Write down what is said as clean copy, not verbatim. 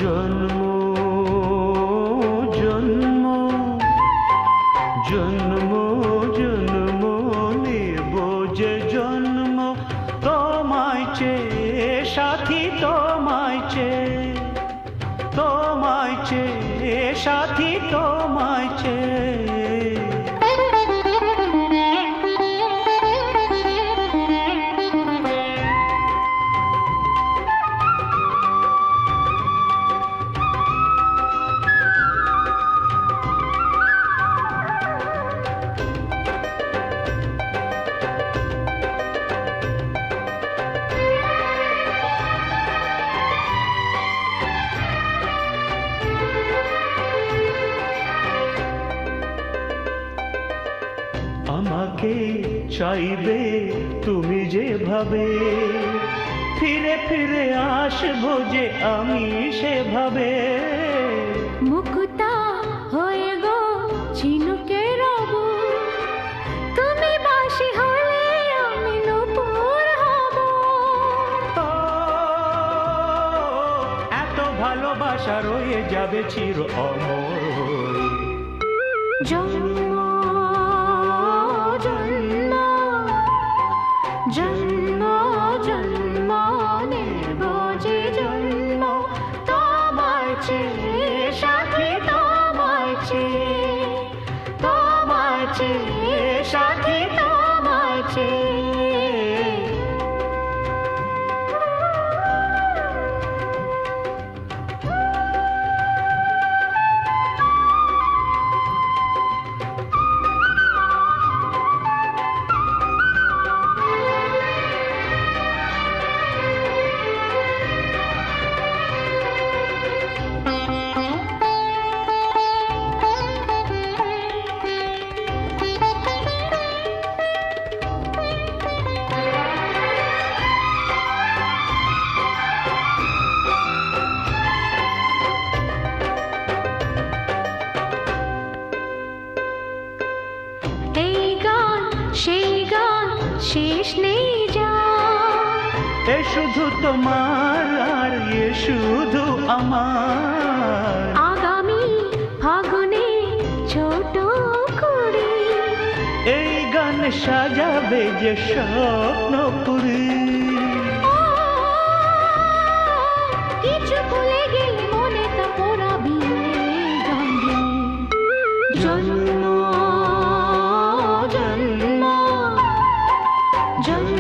জন্ম জন্ম জন্ম জন্ম নেব যে জন্ম তোমায় চেয়ে সাথী তোমায় চেয়ে সাথী তোমায় চেয়ে আমাকে চাইবে তুমি যেভাবে ফিরে ফিরে আসবো যে আমি সেভাবে মুক্তা হয়ে গো ঝিনুকে রব তুমি বাঁশি হলে আমি নূপুর হব এত ভালোবাসা রয়ে যাবে চির অমর হয়ে। জন্ম জন্ম জন্ম নেব যে জন্ম তোমায় চেয়ে সাথী তোমায় চেয়ে সাথী তোমায় চেয়ে সেই গান শেষ নেই যা এ শুধু তোমার আর এ শুধু আমার আগামী ফাগুনে ছোট করে এই গান সাজাবে যে স্বপ্নপুরী কিছু ভুলে গেলে মনে তা পড়াবি গান দিয়ে। জন্ম জন্ম জন্ম